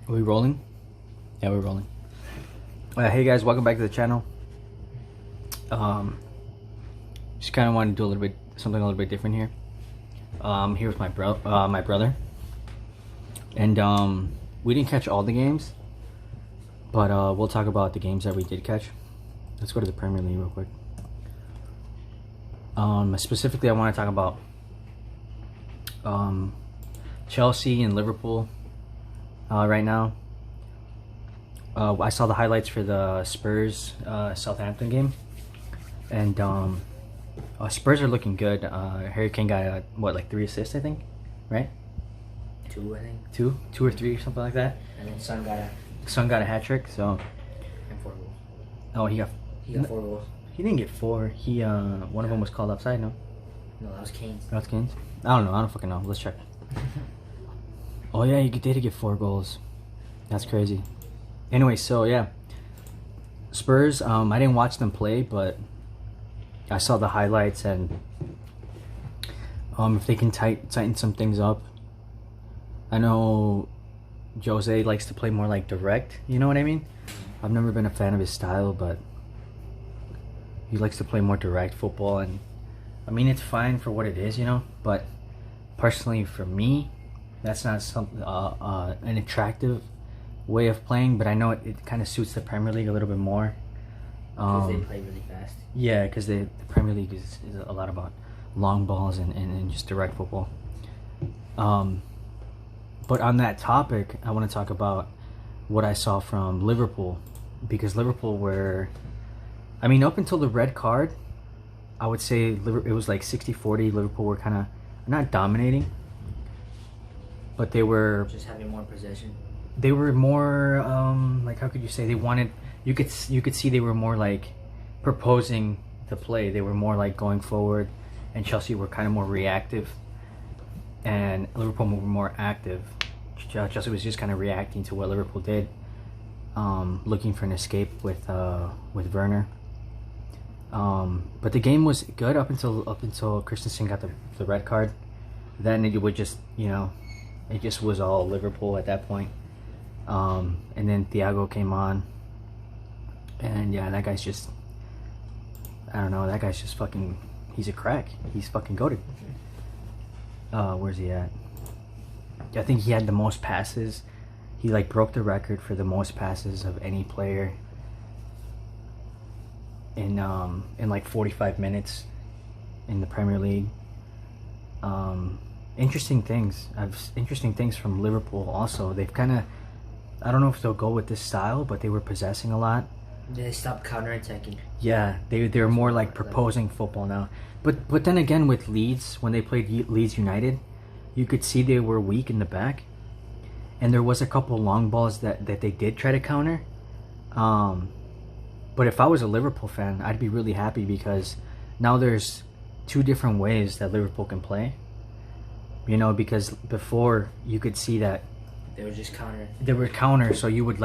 Are we rolling? Yeah, we're rolling. Hey guys, welcome back to the channel. Just kind of wanted to do something a little bit different here. I'm here with my brother, and we didn't catch all the games, but we'll talk about the games that we did catch. Let's go to the Premier League real quick. Specifically, I want to talk about Chelsea and Liverpool right now. I saw the highlights for the Spurs Southampton game, and Spurs are looking good. Harry Kane got like 3 assists, I think, right? 2, I think. Two or three, something like that. And then Son got a hat trick, so. And 4 goals. Oh, he got 4 goals. He didn't get 4. He one of them was called offside. No. No, that was Kane's. That was Kane's. I don't know. I don't fucking know. Let's check. Oh yeah, he did get 4 goals. That's crazy. Anyway, so yeah, Spurs. I didn't watch them play, but I saw the highlights, and if they can tighten some things up. I know Jose likes to play more like direct. You know what I mean? I've never been a fan of his style, but he likes to play more direct football, and I mean it's fine for what it is, you know. But personally, for me, that's not something an attractive way of playing. But I know it kind of suits the Premier League a little bit more. Because they play really fast. Yeah, because the Premier League is a lot about long balls and just direct football. But on that topic, I want to talk about what I saw from Liverpool, because Liverpool were, I mean, up until the red card, I would say it was like 60-40. Liverpool were kind of not dominating, but they were just having more possession. They were more like, how could you say, they wanted, you could see they were more like proposing the play. They were more like going forward, and Chelsea were kind of more reactive, and Liverpool were more active. Chelsea was just kind of reacting to what Liverpool did, looking for an escape with Werner. But the game was good up until Christensen got the red card. Then it would just, you know, it just was all Liverpool at that point. And then Thiago came on, and yeah, that guy's just, I don't know, that guy's just fucking, he's a crack. He's fucking goated. Where's he at? I think he had the most passes. He like broke the record for the most passes of any player in like 45 minutes in the Premier League. Interesting things from Liverpool also. They've kind of, I don't know if they'll go with this style, but they were possessing a lot. They stopped counterattacking. Yeah, they're more like proposing football now. But then again, with Leeds, when they played Leeds United, you could see they were weak in the back, and there was a couple long balls that they did try to counter. But if I was a Liverpool fan, I'd be really happy, because now there's 2 different ways that Liverpool can play. You know, because before you could see that they were just counter. They were counter, so you would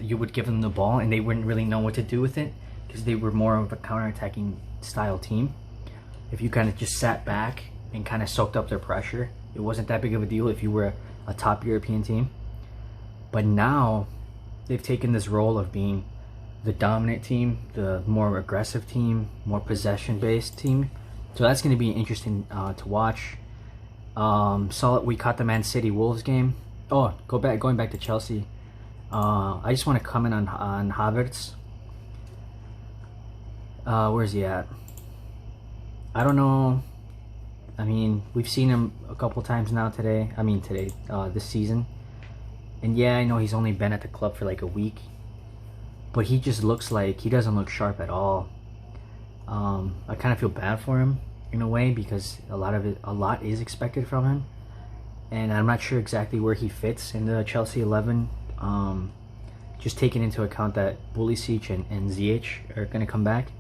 you would give them the ball, and they wouldn't really know what to do with it, because they were more of a counter-attacking style team. If you kind of just sat back and kind of soaked up their pressure, it wasn't that big of a deal if you were a top European team. But now they've taken this role of being the dominant team, the more aggressive team, more possession-based team. So that's going to be interesting to watch. We caught the Man City Wolves game. Oh, going back to Chelsea. I just want to comment on Havertz. Where's he at? I don't know. I mean, we've seen him a couple times now this season. And yeah, I know he's only been at the club for like a week, but he just looks like he doesn't look sharp at all. I kind of feel bad for him in a way, because a lot is expected from him, and I'm not sure exactly where he fits in the Chelsea 11. Just taking into account that Pulisic and Ziyech are going to come back.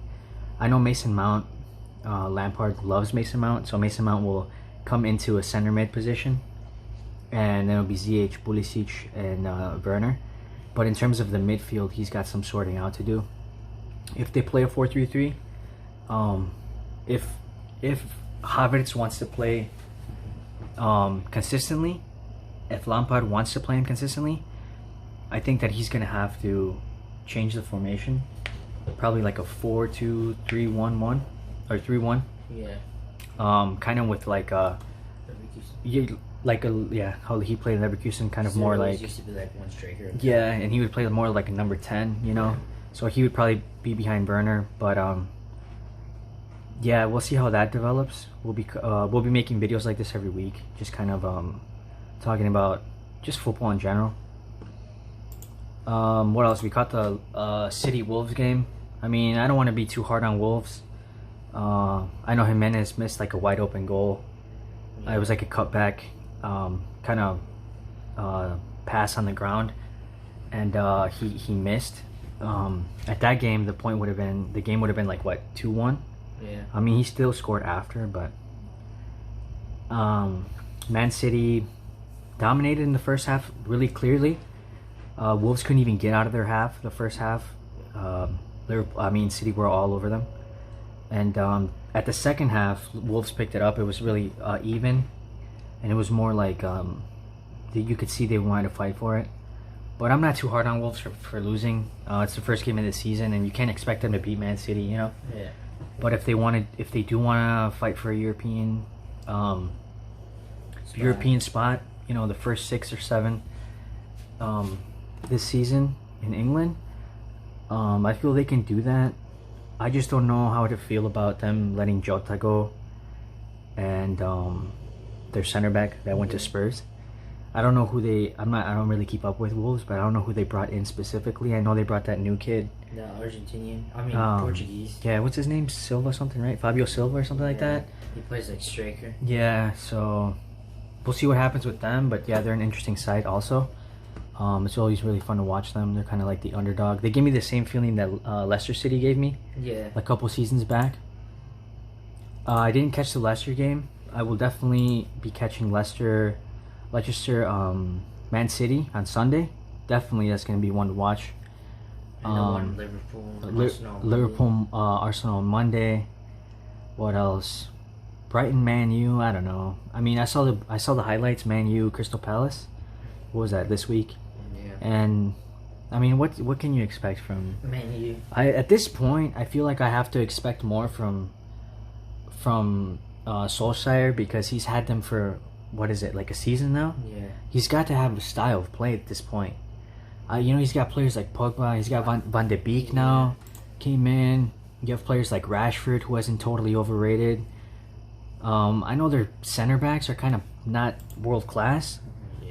I know Mason Mount, Lampard loves Mason Mount, so Mason Mount will come into a center mid position, and then it'll be Ziyech, Pulisic, and Werner. But in terms of the midfield, he's got some sorting out to do. If they play a 4-3-3, if Havertz wants to play consistently, if Lampard wants to play him consistently, I think that he's gonna have to change the formation, probably like a 4-2-3-1-1 or 3-1. Yeah. Kind of with like a how he played in Leverkusen, kind of So more it always like used to be like one striker. yeah, and he would play more like a number 10, you know. So he would probably be behind Werner, but yeah, we'll see how that develops. We'll be making videos like this every week, just kind of talking about just football in general. What else? We caught the City Wolves game. I mean, I don't want to be too hard on Wolves. I know Jimenez missed like a wide open goal. It was like a cutback, kind of pass on the ground, and he missed. At that game, the game would have been like what, 2-1. Yeah. I mean, he still scored after, but Man City dominated in the first half really clearly. Wolves couldn't even get out of their half, the first half. City were all over them. And at the second half, Wolves picked it up. It was really even. And it was more like you could see they wanted to fight for it. But I'm not too hard on Wolves for losing. It's the first game of the season, and you can't expect them to beat Man City, you know? Yeah. But if they do want to fight for a European spot, you know, the first 6 or 7 this season in England, I feel they can do that. I just don't know how to feel about them letting Jota go and their center back that went to Spurs. I don't know who I don't really keep up with Wolves, but I don't know who they brought in specifically. I know they brought that new kid. The Argentinian. Portuguese. Yeah, what's his name? Silva something, right? Fabio Silva or something like that. He plays like striker. Yeah, so we'll see what happens with them. But yeah, they're an interesting side also. It's always really fun to watch them. They're kind of like the underdog. They give me the same feeling that Leicester City gave me. Yeah. A couple seasons back. I didn't catch the Leicester game. I will definitely be catching Leicester, Man City on Sunday. Definitely, that's going to be one to watch. And Liverpool, Arsenal on Monday. What else? Brighton, Man U. I don't know. I mean, I saw the highlights. Man U, Crystal Palace. What was that this week? Yeah. And I mean, what can you expect from Man U? At this point, I feel like I have to expect more from Solskjaer, because he's had them for, what is it, like a season now? Yeah. He's got to have a style of play at this point. He's got players like Pogba. He's got Van de Beek now, came in. You have players like Rashford, who isn't totally overrated. I know their center backs are kind of not world class,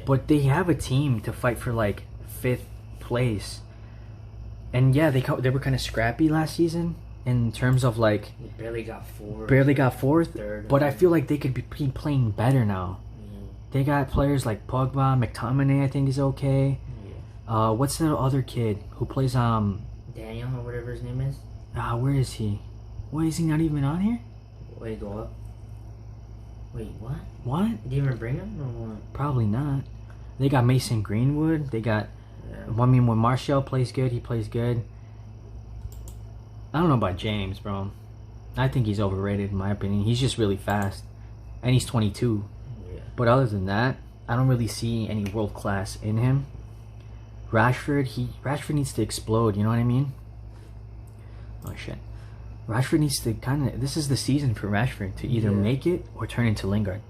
but they have a team to fight for like 5th place. And yeah, they were kind of scrappy last season in terms of like They barely got 4th. Third, but I feel like they could be playing better now. They got players like Pogba, McTominay. I think is okay. What's the other kid who plays Daniel or whatever his name is? Where is he? What, is he not even on here? Wait, go up. Wait, what? What? Did you even bring him or what? Probably not. They got Mason Greenwood. They got. I mean, when Martial plays good, he plays good. I don't know about James, bro. I think he's overrated in my opinion. He's just really fast, and he's 22. Yeah. But other than that, I don't really see any world class in him. Rashford needs to explode. You know what I mean? Oh shit. Rashford needs to this is the season for Rashford to either make it or turn into Lingard.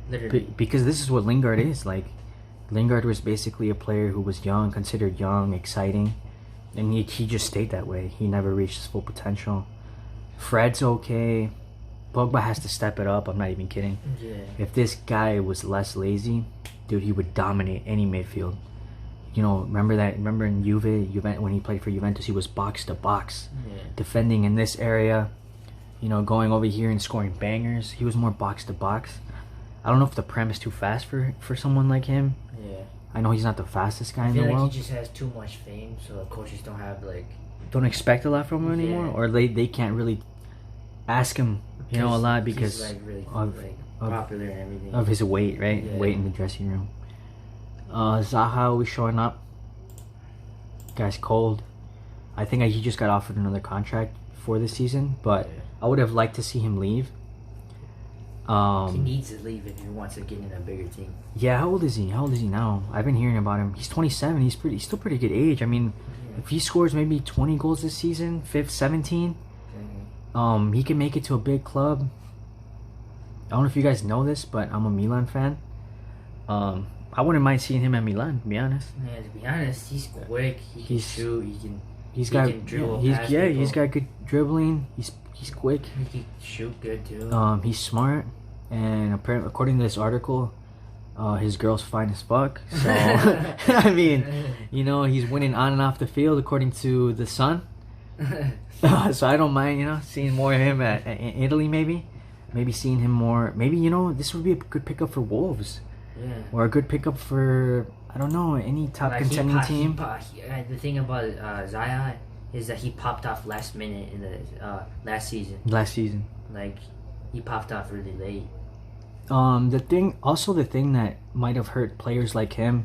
Literally. Because this is what Lingard is. Like, Lingard was basically a player who was considered young, exciting, and he just stayed that way. He never reached his full potential. Fred's okay. Pogba has to step it up. I'm not even kidding. Yeah. If this guy was less lazy, dude, he would dominate any midfield. You know, remember in Juve when he played for Juventus, he was box to box, defending in this area, you know, going over here and scoring bangers. He was more box to box. I don't know if the Prem is too fast for someone like him. Yeah. I know he's not the fastest guy in the I feel like world. he just has too much fame, so the coaches don't expect a lot from him anymore, or they can't really ask him, a lot because he's like really of popular and everything. Of his weight, right? Yeah. Weight in the dressing room. Zaha was showing up. Guy's cold. I think he just got offered another contract for this season, but I would have liked to see him leave. He needs to leave if he wants to get in a bigger team. Yeah, how old is he? How old is he now? I've been hearing about him. He's 27. He's still pretty good age. I mean, if he scores maybe 20 goals this season, 17, he can make it to a big club. I don't know if you guys know this, but I'm a Milan fan. I wouldn't mind seeing him at Milan, to be honest. Yeah, to be honest, he's quick. He can shoot. He got can dribble. He's got good dribbling. He's quick. He can shoot good too. He's smart, and apparently, according to this article, his girl's fine as fuck. So I mean, you know, he's winning on and off the field according to the Sun. So I don't mind, you know, seeing more of him at in Italy. Maybe seeing him more. Maybe, you know, this would be a good pickup for Wolves. Yeah. Or a good pickup for, I don't know, any top contending team. The thing about Zaya is that he popped off last minute in the last season. Like, he popped off really late. The thing that might have hurt players like him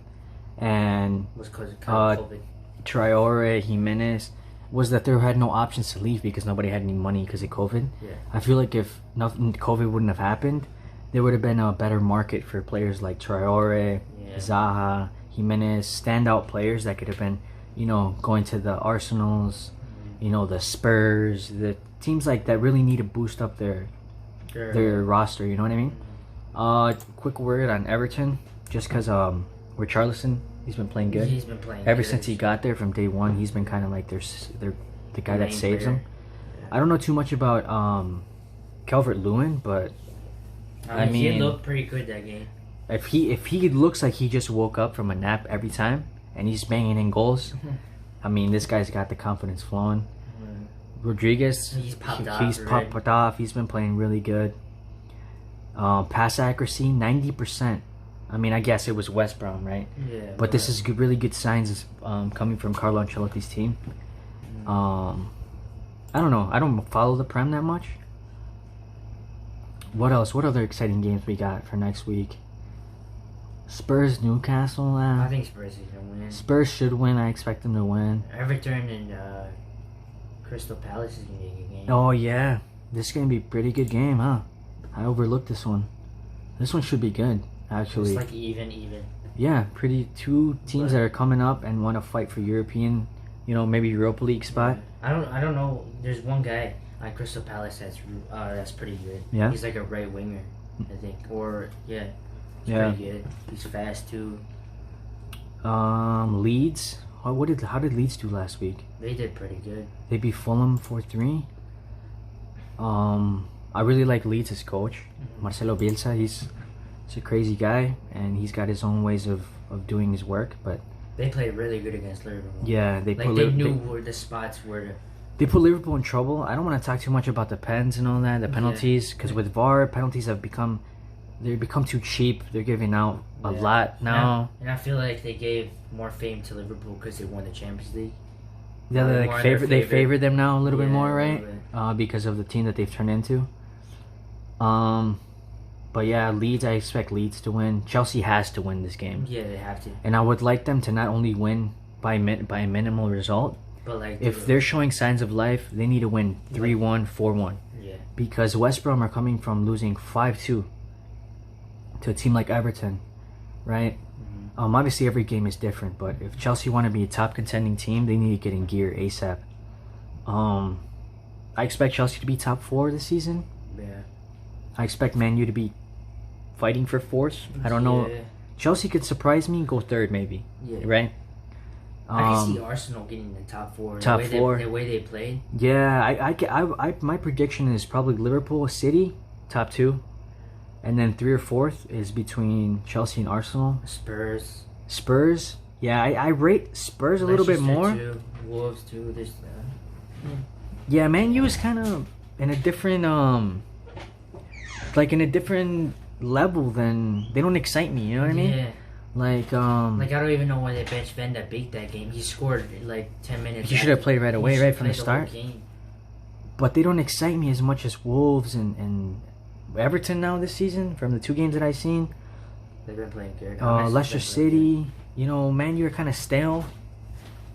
and was because of COVID. Traore, Jimenez, was that there had no options to leave because nobody had any money because of COVID. Yeah. I feel like if COVID wouldn't have happened, there would have been a better market for players like Traore, Zaha, Jimenez, standout players that could have been, you know, going to the Arsenals, you know, the Spurs, the teams like that really need to boost up their roster. You know what I mean? Quick word on Everton, just because Richarlison, he's been playing good. He's been playing ever good. since he got there from day one. He's been kind of like the guy that saves player. them. Yeah. I don't know too much about Calvert-Lewin, but I mean, he looked pretty good that game. If he looks like he just woke up from a nap every time and he's banging in goals, I mean, this guy's got the confidence flowing. Rodriguez, he's popped off. He's been playing really good. Pass accuracy 90%. I mean, I guess it was West Brom, right? Yeah. But this is really good signs coming from Carlo Ancelotti's team. I don't know. I don't follow the Prem that much. What else? What other exciting games we got for next week? Spurs, Newcastle. I think Spurs is gonna win. Spurs should win. I expect them to win. Everton and Crystal Palace is gonna be a good game. Oh yeah, this is gonna be a pretty good game, huh? I overlooked this one. This one should be good, actually. It's like even. Yeah, pretty two teams that are coming up and want to fight for European, you know, maybe Europa League spot. Yeah. I don't know. There's one guy on Crystal Palace that's pretty good. Yeah. He's like a right winger, I think. Or He's pretty good. He's fast too. Leeds. How did Leeds do last week? They did pretty good. They beat Fulham 4-3. I really like Leeds as coach. Marcelo Bielsa, he's a crazy guy and he's got his own ways of doing his work, but they played really good against Liverpool. Yeah, they knew where the spots were. They put Liverpool in trouble. I don't want to talk too much about the pens and all that, the penalties, because with VAR, penalties have become too cheap. They're giving out a lot now. And I feel like they gave more fame to Liverpool because they won the Champions League. Yeah, they favor them now a little bit more, right? Because of the team that they've turned into. But yeah, Leeds, I expect Leeds to win. Chelsea has to win this game. Yeah, they have to. And I would like them to not only win by a minimal result, but like if they're showing signs of life, they need to win 3-1, 4-1. Yeah. Because West Brom are coming from losing 5-2 to a team like Everton, right? Mm-hmm. Obviously, every game is different, but if Chelsea want to be a top contending team, they need to get in gear ASAP. I expect Chelsea to be top 4 this season. Yeah. I expect Man U to be fighting for 4th. I don't know. Chelsea could surprise me, go 3rd maybe. Yeah. Right? I can see Arsenal getting the top 4. Top 4. The way they played. Yeah, I my prediction is probably Liverpool, City, top 2. And then 3 or 4th is between Chelsea and Arsenal. Spurs. Yeah, I rate Spurs a little bit more. Too. Wolves too. Yeah, Man U is kind of in a different in a different level than they don't excite me. You know what I mean? Yeah. Like I don't even know why they benched Ben that beat that game. He scored like 10 minutes. He should have played right away, right from the start. Game. But they don't excite me as much as Wolves and Everton now this season. From the 2 games that I've seen, they've been playing good. Leicester City, you know, Man U are kind of stale.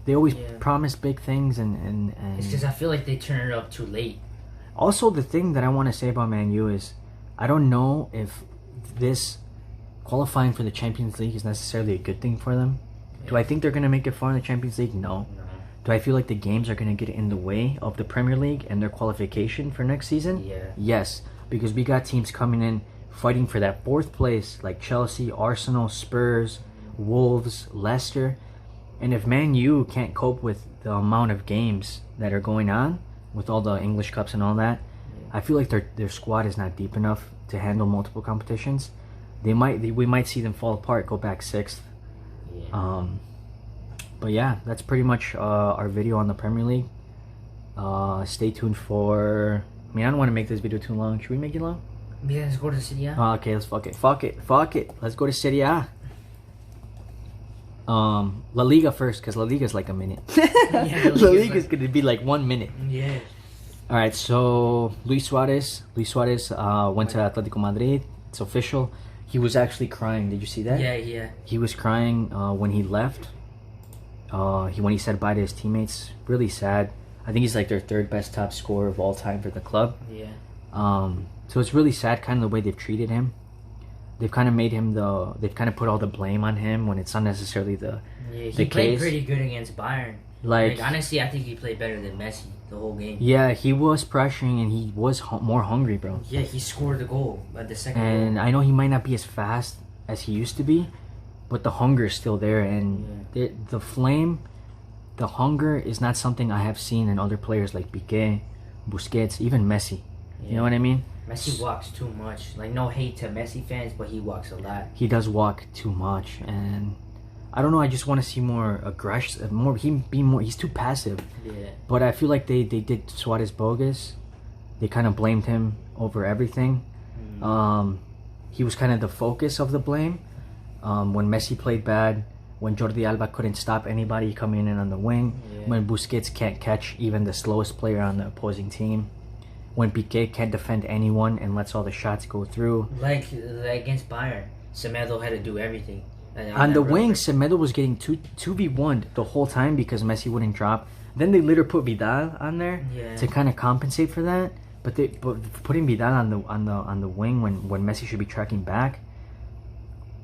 They always promise big things and it's because I feel like they turn it up too late. Also, the thing that I want to say about Man U is, I don't know if this qualifying for the Champions League is necessarily a good thing for them. Do I think they're going to make it far in the Champions League? No. Do I feel like the games are going to get in the way of the Premier League and their qualification for next season? Yeah. Yes, because we got teams coming in fighting for that 4th place, like Chelsea, Arsenal, Spurs, Wolves, Leicester. And if Man U can't cope with the amount of games that are going on with all the English Cups and all that, I feel like their squad is not deep enough to handle multiple competitions. We might see them fall apart, go back 6th. Yeah. But yeah, that's pretty much our video on the Premier League. Stay tuned for... I mean, I don't want to make this video too long. Should we make it long? Yeah, let's go to Serie A. Okay, let's fuck it. Let's go to Serie A. La Liga first, because La Liga is like a minute. Yeah, La Liga is going to be like 1 minute. Yeah. All right, so Luis Suarez went to Atletico Madrid. It's official. He was actually crying. Did you see that? Yeah. He was crying when he left. When he said bye to his teammates. Really sad. I think he's like their 3rd best top scorer of all time for the club. Yeah. So it's really sad, kind of the way they've treated him. They've kind of made him they've kind of put all the blame on him when it's not necessarily the he played pretty good against Bayern. Like honestly, I think he played better than Messi the whole game. Yeah, he was pressuring and he was more hungry, bro. Yeah, he scored the goal at the second and goal. I know he might not be as fast as he used to be, but the hunger is still there, and the flame, the hunger is not something I have seen in other players like Piqué, Busquets, even Messi. You know what I mean? Messi walks too much. Like, no hate to Messi fans, but he walks a lot. He does walk too much, and I don't know. I just want to see more aggression, He's too passive. Yeah. But I feel like they did Suarez bogus. They kind of blamed him over everything. He was kind of the focus of the blame. When Messi played bad, when Jordi Alba couldn't stop anybody coming in on the wing, when Busquets can't catch even the slowest player on the opposing team, when Piqué can't defend anyone and lets all the shots go through. Like against Bayern, Semedo had to do everything. On the wing, Semedo was getting 2v1 the whole time because Messi wouldn't drop. Then they later put Vidal on there to kind of compensate for that. But putting Vidal on the wing when Messi should be tracking back,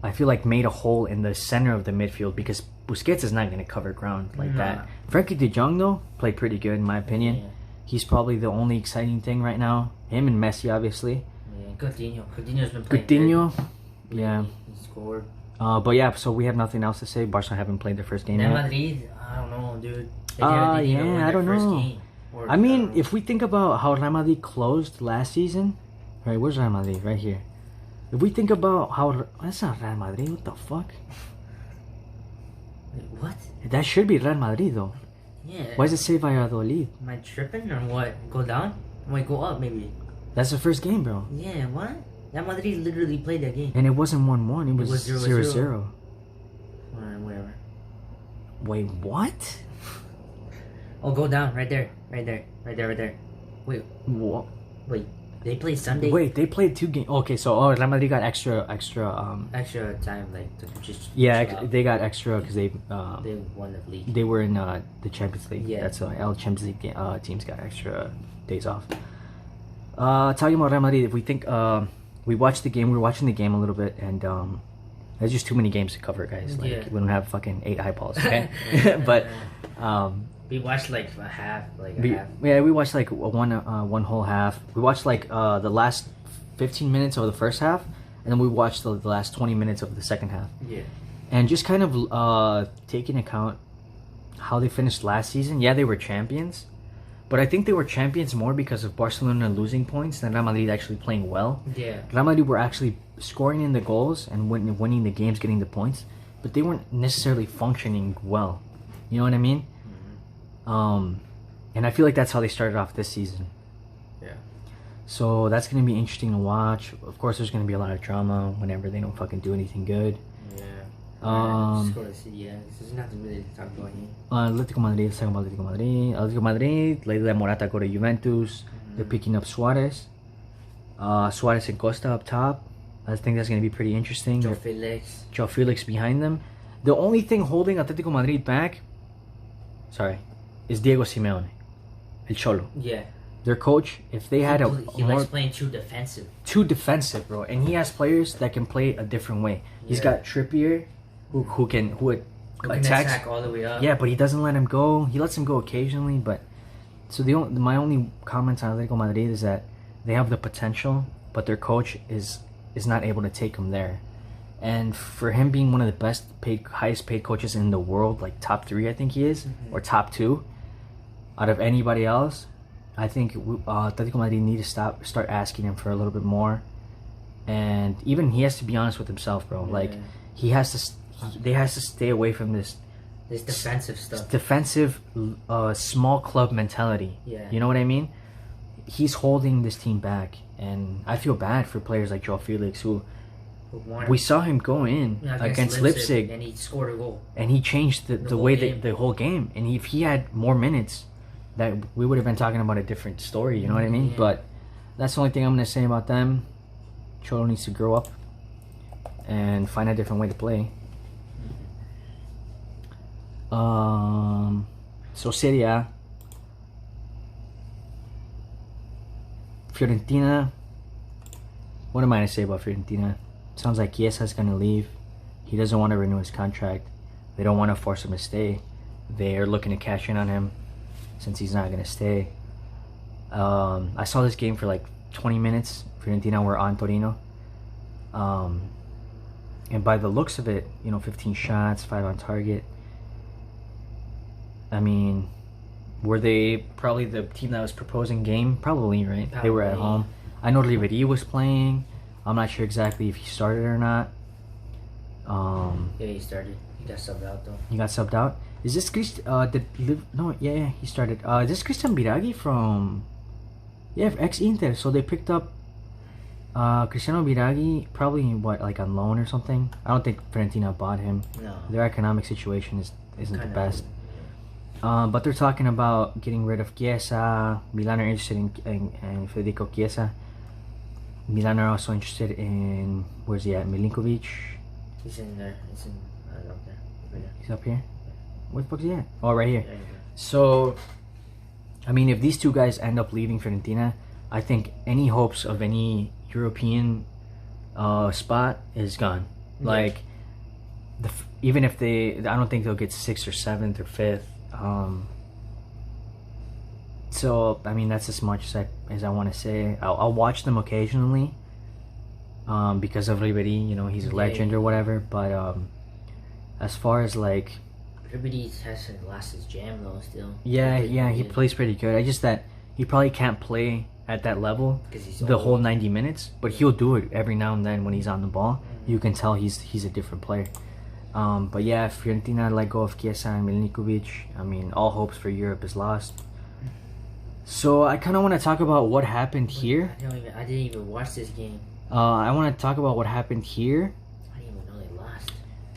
I feel like made a hole in the center of the midfield because Busquets is not going to cover ground like that. Frankie de Jong though played pretty good in my opinion. Yeah. He's probably the only exciting thing right now. Him and Messi, obviously. Yeah, Coutinho's been playing good. Yeah. He scored. But yeah, so we have nothing else to say. Barcelona haven't played their first game yet. Madrid, I don't know, dude. I don't know. I mean, if we think about how Real Madrid closed last season, right? Where's Real Madrid? Right here. If we think about how that's not Real Madrid. What the fuck? Wait, what? That should be Real Madrid though. Yeah. Why does it say Valladolid? Am I tripping or what? Go down? Wait, go up maybe. That's the first game, bro. Yeah, what? Real Madrid literally played that game. And it wasn't 1-1. It was 0-0. Whatever. Wait, what? Oh, go down. Right there. Right there. Wait. What? Wait. They played Sunday? Wait, they played 2 games. Okay, so Real Madrid got extra time, like, to just... Yeah, they got extra because they won the league. They were in the Champions League. Yeah. That's why all Champions League teams got extra days off. Talking about Real Madrid, if we think... we watched the game. We were watching the game a little bit, and there's just too many games to cover, guys. Like we don't have fucking 8 eyeballs, okay? But we watched like a half, Yeah, we watched like one whole half. We watched like the last 15 minutes of the first half, and then we watched the last 20 minutes of the second half. Yeah. And just kind of taking account how they finished last season. Yeah, they were champions. But I think they were champions more because of Barcelona losing points than Real Madrid actually playing well. Yeah. Real Madrid were actually scoring in the goals and winning the games, getting the points, but they weren't necessarily functioning well. You know what I mean? Mm-hmm. And I feel like that's how they started off this season. Yeah. So that's going to be interesting to watch. Of course, there's going to be a lot of drama whenever they don't fucking do anything good. Yeah. Let's go to City. There's nothing really to talk about here. Atletico Madrid. Let's talk about Atletico Madrid. Atletico Madrid. Later, Morata go to Juventus. They're picking up Suarez. Suarez and Costa up top. I think that's going to be pretty interesting. Joe Felix behind them. The only thing holding Atletico Madrid back, is Diego Simeone, El Cholo. Yeah. Their coach, if they had he likes playing too defensive, bro, and he has players that can play a different way. He's got Trippier, who can attack all the way up. Yeah, but he doesn't let him go. He lets him go occasionally, but so my only comments on Atletico Madrid is that they have the potential, but their coach is not able to take them there. And for him being one of the highest paid coaches in the world, like top 3, I think he is, or top 2, out of anybody else, I think Atletico Madrid need to start asking him for a little bit more. And even he has to be honest with himself, bro. Like they has to stay away from this defensive stuff. Defensive, small club mentality. Yeah. You know what I mean? He's holding this team back, and I feel bad for players like Joao Felix, who we saw him go in against Leipzig, and he scored a goal. And he changed the way the whole game. And if he had more minutes, that we would have been talking about a different story. You know what I mean? Yeah. But that's the only thing I'm gonna say about them. Cholo needs to grow up and find a different way to play. So Serie A, Fiorentina. What am I gonna say about Fiorentina? Sounds like Chiesa's gonna leave. He doesn't want to renew his contract. They don't want to force him to stay. They are looking to cash in on him since he's not gonna stay. I saw this game for like 20 minutes. Fiorentina were on Torino. And by the looks of it, 15 shots, 5 on target. I mean, were they probably the team that was proposing game? Probably, right? Probably. They were at home. I know Ribery was playing. I'm not sure exactly if he started or not. Yeah, he started. He got subbed out though. He got subbed out? Is this he started. Is this Christian Biraghi from ex-Inter? So they picked up Cristiano Biraghi, probably like on loan or something. I don't think Fiorentina bought him. No. Their economic situation isn't the best. But they're talking about getting rid of Chiesa. Milan are interested in Federico Chiesa. Milan are also interested in, where's he at? Milinkovic. He's in there. He's up there. Right there. He's up here? Where the fuck is he at? Oh, right here. Yeah. So, I mean, if these two guys end up leaving Fiorentina, I think any hopes of any European spot is gone. Yeah. Like, even if I don't think they'll get 6th or 7th or 5th. So I mean, that's as much as I want to say. I'll watch them occasionally, because of Ribery. He's a legend or whatever. But as far as like, Ribery hasn't lost his jam though. Still. Yeah, he plays pretty good. I just that he probably can't play at that level the whole 90 minutes, but he'll do it every now and then when he's on the ball. You can tell he's a different player. But yeah, if Fiorentina let go of Chiesa and Milinkovic, I mean, all hopes for Europe is lost. So I kind of want to talk about what happened here. I didn't even watch this game. I want to talk about what happened here. I didn't even know they lost.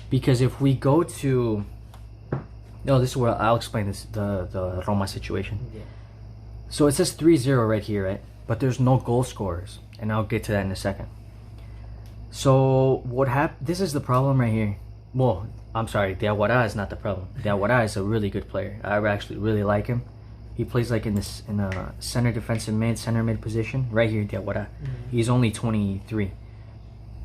Because if we go to... No, this is where I'll explain this, the Roma situation. Yeah. So it says 3-0 right here, right? But there's no goal scorers. And I'll get to that in a second. So what happened... This is the problem right here. Well, I'm sorry, Diawara is not the problem. Diawara is a really good player. I actually really like him. He plays like in a center mid position. Right here, Diawara. He's only 23.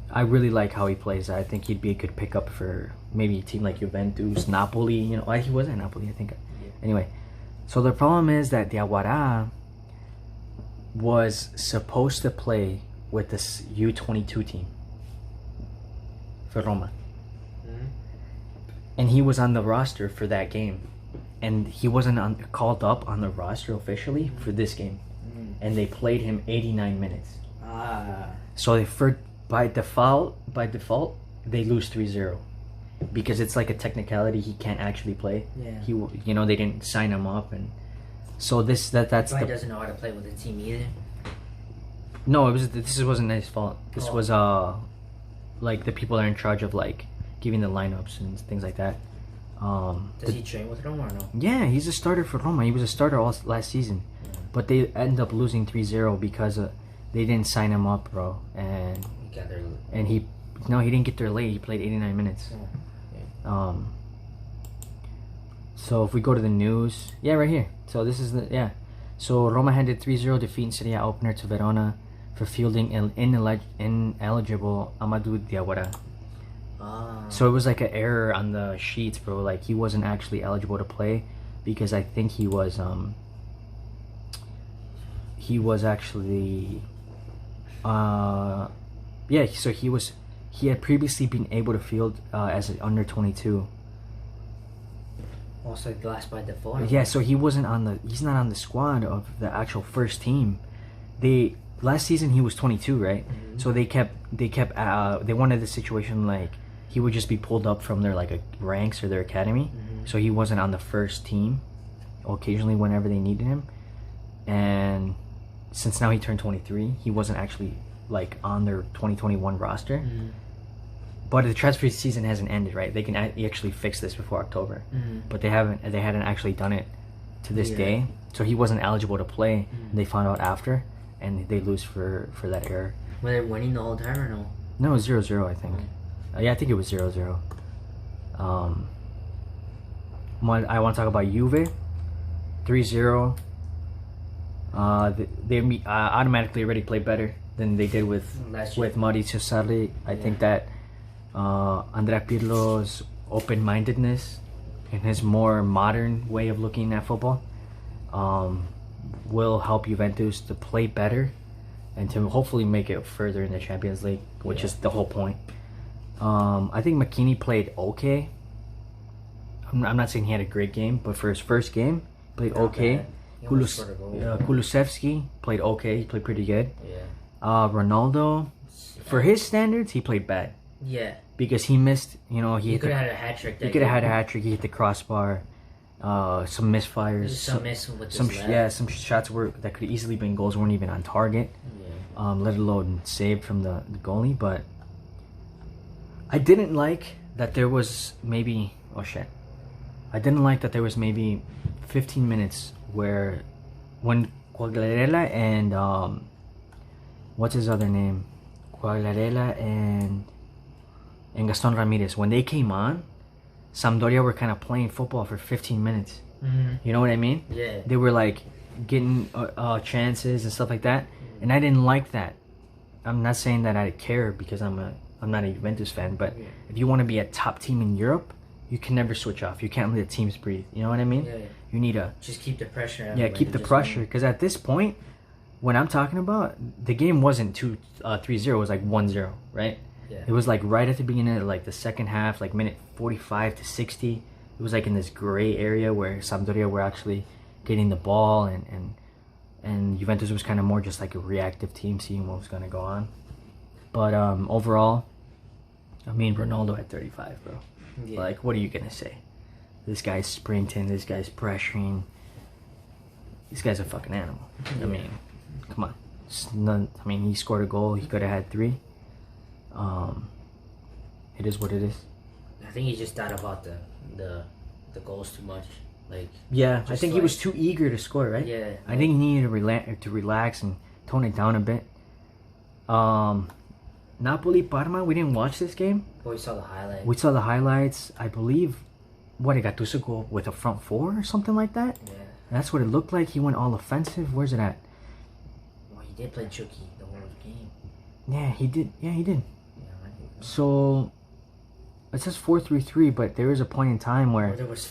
I really like how he plays. I think he'd be a good pickup for maybe a team like Juventus, Napoli. He was at Napoli, I think. Yeah. Anyway, so the problem is that Diawara was supposed to play with this U22 team for Roma. And he was on the roster for that game. And he wasn't called up on the roster officially for this game. And they played him 89 minutes. So by default, they lose 3-0. Because it's like a technicality, he can't actually play. Yeah. They didn't sign him up, and so that's he doesn't know how to play with the team either. No, this wasn't his fault. This was like the people that are in charge of like giving the lineups and things like that. Does he train with Roma or no? Yeah, he's a starter for Roma. He was a starter all last season. But they ended up losing 3-0 because they didn't sign him up, bro. And he didn't get there late. He played 89 minutes. So if we go to the news, right here. So this is So Roma handed 3-0 defeat in Serie A opener to Verona for fielding ineligible Amadou Diawara. So it was like an error on the sheets, bro. Like, he wasn't actually eligible to play because I think he was actually so he had previously been able to field as an under 22. Also glass by default. Yeah, so he's not on the squad of the actual first team. Last season he was 22, right? Mm-hmm. So they wanted the situation like he would just be pulled up from their like ranks or their academy. Mm-hmm. So he wasn't on the first team occasionally whenever they needed him. And since now he turned 23, he wasn't actually like on their 2021 roster. Mm-hmm. But the transfer season hasn't ended, right? They can actually fix this before October. Mm-hmm. But they hadn't actually done it to this day. So he wasn't eligible to play. Mm-hmm. They found out after, and they lose for that error. Were they winning the whole time or no? No, it was 0-0, I think. Mm-hmm. Yeah, I think it was 0-0. I want to talk about Juve. 3-0. They automatically already played better than they did with Maurizio Sarri. I think that Andrea Pirlo's open-mindedness and his more modern way of looking at football will help Juventus to play better and to hopefully make it further in the Champions League, which is the whole point. I think McKinney played okay. I'm not saying he had a great game, but for his first game, played okay. Kulusevski played okay. He played pretty good. Yeah. Ronaldo, for his standards, he played bad. Yeah. Because he missed, he could have had a hat trick. He could have had a hat trick. He hit the crossbar. Some misfires. Some shots that could have easily been goals weren't even on target. Yeah. Let alone saved from the goalie. But I didn't like that there was maybe 15 minutes when Quagliarella and what's his other name? Quagliarella and Gaston Ramirez, when they came on, Sampdoria were kind of playing football for 15 minutes. Mm-hmm. You know what I mean? Yeah. They were like getting chances and stuff like that, and I didn't like that. I'm not saying that I care because I'm not a Juventus fan, but if you want to be a top team in Europe, you can never switch off. You can't let the teams breathe. You know what I mean? Yeah. You need to just keep the pressure. Keep the pressure, because at this point, when I'm talking about, the game wasn't 3-0. It was like 1-0, right? Yeah. It was like right at the beginning of like the second half, like minute 45 to 60. It was like in this gray area where Sampdoria were actually getting the ball, and Juventus was kind of more just like a reactive team, seeing what was going to go on. But overall, I mean, Ronaldo at 35, bro. Yeah. Like, what are you going to say? This guy's sprinting, this guy's pressuring. This guy's a fucking animal. Yeah. I mean, come on. He scored a goal. He could have had 3. It is what it is. I think he just thought about the goals too much. I think he was too eager to score, right? Yeah. I think he needed to relax and tone it down a bit. Napoli Parma, we didn't watch this game. But we saw the highlights. We saw the highlights. I believe Gattuso go with a front 4 or something like that. Yeah. That's what it looked like. He went all offensive. Where's it at? Well, he did play Chucky the whole game. Yeah, he did. Yeah, so it says 4-3-3, but there was a point in time where there was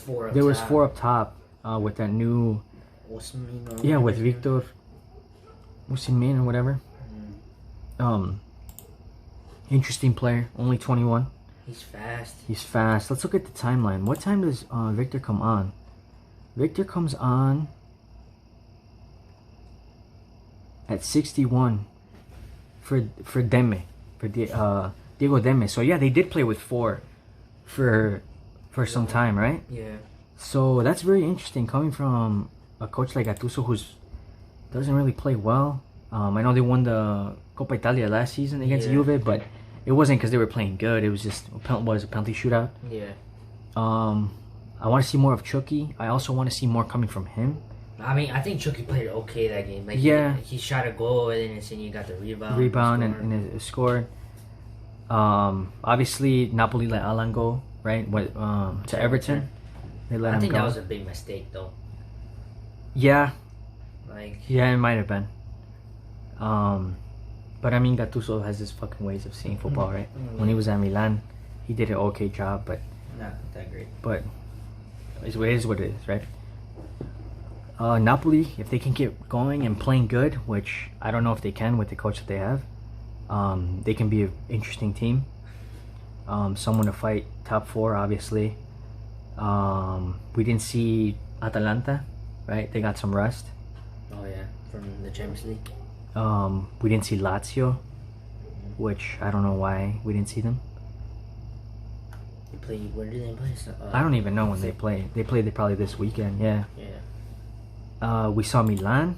4 up top with that new with Victor Osimhen or whatever. Interesting player, only 21. He's fast. Let's look at the timeline. What time does Victor come on? Victor comes on at 61 for Demme, for Diego Demme. So yeah, they did play with 4 for some time, right? Yeah. So that's very interesting coming from a coach like Gattuso, who doesn't really play well. I know they won the Coppa Italia last season against Juve, but it wasn't because they were playing good. It was just a penalty shootout. Yeah. I want to see more of Chucky. I also want to see more coming from him. I mean, I think Chucky played okay that game. He shot a goal and then Insigne got the rebound. And scored. Obviously, Napoli let Alan go, right? To Everton. They let him go. That was a big mistake, though. Yeah. Like, yeah, it might have been. But I mean, Gattuso has his fucking ways of seeing football, right? When he was at Milan, he did an okay job, but not that great. But it is what it is, right? Napoli, if they can get going and playing good, which I don't know if they can with the coach that they have, they can be an interesting team. Someone to fight top 4, obviously. We didn't see Atalanta, right? They got some rest. Oh yeah, from the Champions League. We didn't see Lazio, which I don't know why we didn't see them. They play. Where do they play? I don't even know when they play. They played probably this weekend. Yeah. Yeah. We saw Milan.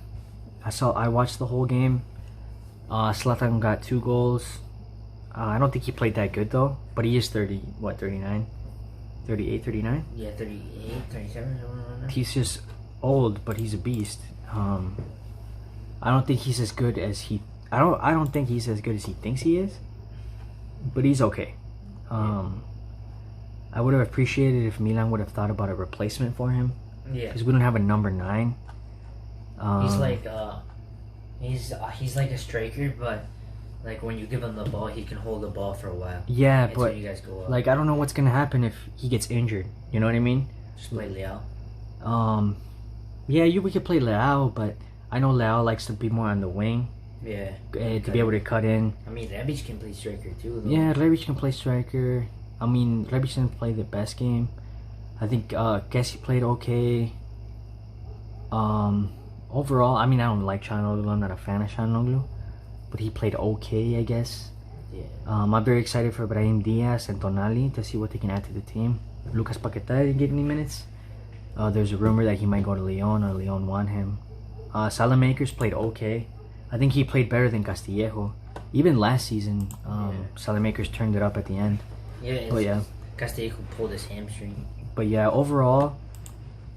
I watched the whole game. Zlatan got 2 goals. I don't think he played that good though. But he is 39? 38, 39? Yeah, 38, 37, somewhere around there. He's just old, but he's a beast. I don't think he's as good as he. I don't think he's as good as he thinks he is. But he's okay. I would have appreciated if Milan would have thought about a replacement for him. Yeah. Because we don't have a number 9. He's like he's like a striker, but like when you give him the ball, he can hold the ball for a while. Yeah, until but you guys go up. like I don't know what's gonna happen if he gets injured. You know what I mean? Just play Leao. Yeah, we could play Leao, but I know Leao likes to be more on the wing. Yeah. To be able to cut in. I mean, Rebic can play striker too, though. Yeah, Rebic can play striker. I mean, Rebic didn't play the best game. I think Kessie played okay. Overall, I mean, I don't like Çalhanoğlu. I'm not a fan of Çalhanoğlu, but he played okay, I guess. Yeah. I'm very excited for Brahim Diaz and Tonali to see what they can add to the team. Lucas Paquetá didn't get any minutes. There's a rumor that he might go to Lyon or Lyon want him. Salamakers played okay. I think he played better than Castillejo. Even last season, Salamakers turned it up at the end. Yeah, but yeah. Castillejo pulled his hamstring. But yeah, overall,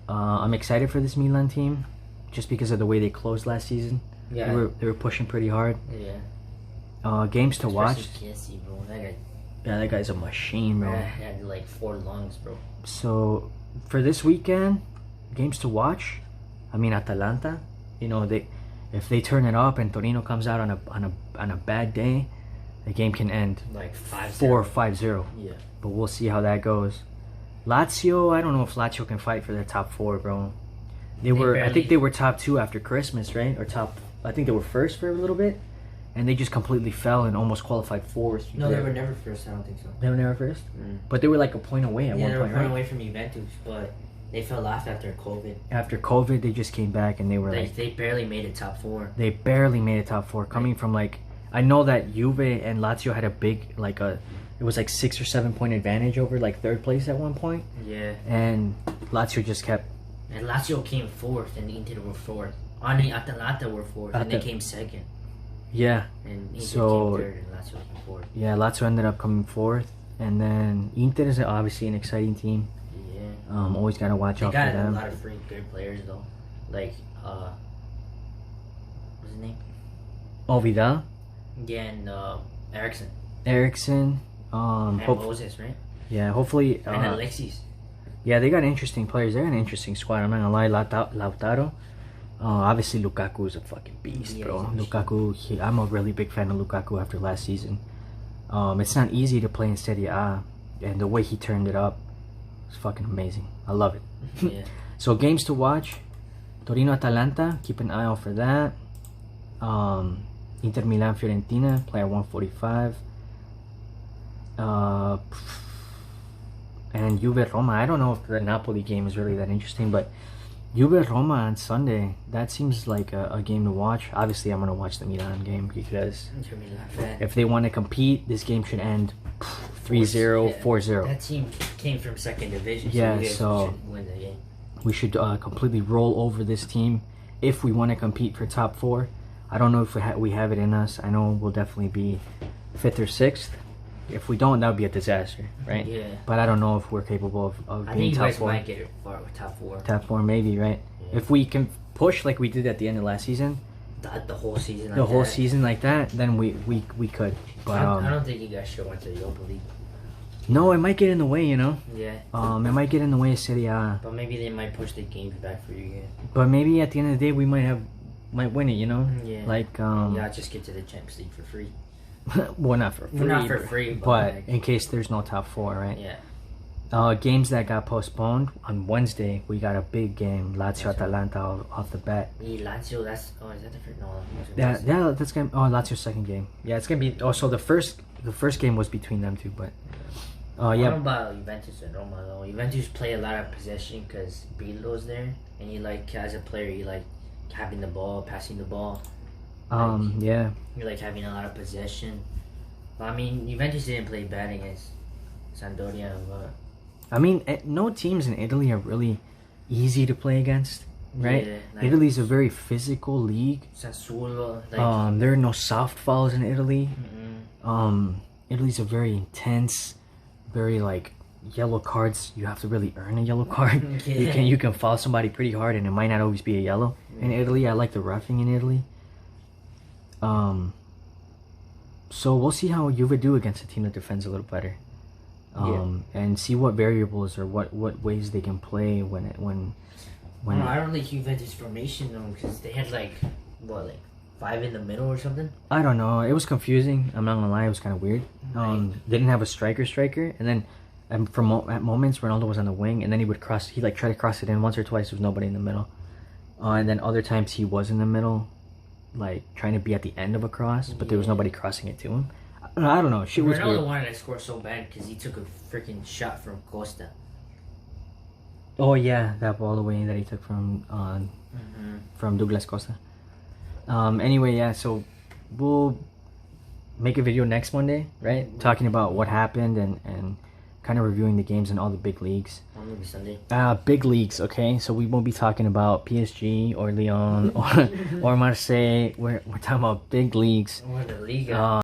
I'm excited for this Milan team, just because of the way they closed last season. Yeah, they were pushing pretty hard. Yeah. Games to watch. Kessie, bro. That guy's a machine, bro. He had like 4 lungs, bro. So for this weekend, games to watch. I mean, Atalanta. You know, if they turn it up and Torino comes out on a bad day, the game can end like 5-0. 4 or 5-0. Yeah. But we'll see how that goes. Lazio, I don't know if Lazio can fight for their top 4, bro. I think they were top 2 after Christmas, right? Or I think they were first for a little bit, and they just completely fell and almost qualified 4th. No, they were never first. I don't think so. They were never first, but they were like a point away at one point. They were a point right? away from Juventus, but they fell off after COVID. After COVID, they just came back and they were they barely made it top 4. They barely made it top 4, coming from like, I know that Juve and Lazio had a big it was like 6 or 7 point advantage over like 3rd place at one point. Yeah. And Lazio just kept. And Lazio came 4th, and Inter were 4th. Atalanta were 4th, and they came 2nd. Yeah. And Inter came 3rd, and Lazio came 4th. Yeah, Lazio ended up coming 4th, and then Inter is obviously an exciting team. Yeah. Always gotta watch out for them. They got a lot of free good players though, like what's his name? Oh, Vidal. Yeah, and Ericsson. And Moses, right? Yeah, hopefully. And Alexis. Yeah, they got interesting players. They're an interesting squad. I'm not gonna lie, Lautaro. Obviously, Lukaku is a fucking beast, bro. Lukaku. I'm a really big fan of Lukaku after last season. It's not easy to play in Serie A, and the way he turned it up is fucking amazing. I love it. Yeah. So games to watch: Torino Atalanta. Keep an eye out for that. Inter Milan Fiorentina. Play at 1:45. And Juve Roma. I don't know if the Napoli game is really that interesting, but Juve Roma on Sunday, that seems like a game to watch. Obviously, I'm gonna watch the Milan game because if they want to compete, this game should end 3-0, 4-0. That team came from 2nd division. Yeah, so should win the game. We should completely roll over this team if we want to compete for top 4. I don't know if we have it in us. I know we'll definitely be 5th or 6th. If we don't, that would be a disaster, right? Yeah. But I don't know if we're capable of being top 4. I think you guys might get it far with top 4. Top 4, maybe, right? Yeah. If we can push like we did at the end of last season, the whole season. The whole season like that, then we could. But I don't think you guys should went to the Europa League. No, it might get in the way, you know. Yeah. It might get in the way of Serie A. But maybe they might push the games back for you guys. But maybe at the end of the day, we might have might win it. You know, Yeah. like Yeah, just get to the Champions League for free. well, not for free, Well, not for free, but like, in case there's no top 4, right? yeah. Games that got postponed on Wednesday, we got a big game, Lazio Atalanta off the bat. Lazio, that's is that different? No, That's gonna Lazio's second game. Yeah, it's gonna be. Also, the first game was between them two, but I yeah. don't know about Juventus and Roma though. Juventus play a lot of possession because Pirlo's there, and you like as a player you like having the ball, passing the ball. Yeah. You like having a lot of possession. But I mean, Juventus didn't play bad against Sampdoria, but I mean, no teams in Italy are really easy to play against, right? yeah, like Italy's a very physical league. Sassuolo, like There are no soft fouls in Italy. mm-mm. Italy's a very intense, very like yellow cards. You have to really earn a yellow card. Yeah. You can foul somebody pretty hard, and it might not always be a yellow. In Italy, I like the roughing in Italy. So we'll see how Juve do against a team that defends a little better. And see what variables or what ways they can play when I don't like Juventus formation though because they had like 5 in the middle or something. I don't know. It was confusing. I'm not gonna lie. It was kind of weird. They didn't have a striker, and then at moments Ronaldo was on the wing, and then he would cross. He like tried to cross it in once or twice. There was nobody in the middle, and then other times he was in the middle, like trying to be at the end of a cross, but there was nobody crossing it to him. I don't know. Shit was Ronaldo weird. wanted to score so bad because he took a freaking shot from Costa. Oh yeah, that ball away that he took from Douglas Costa. Anyway, yeah. So we'll make a video next Monday, right? Talking about what happened and kind of reviewing the games in all the big leagues. Or maybe Sunday. Big leagues, okay? So we won't be talking about PSG or Lyon or Marseille. We're talking about big leagues. Or the Liga.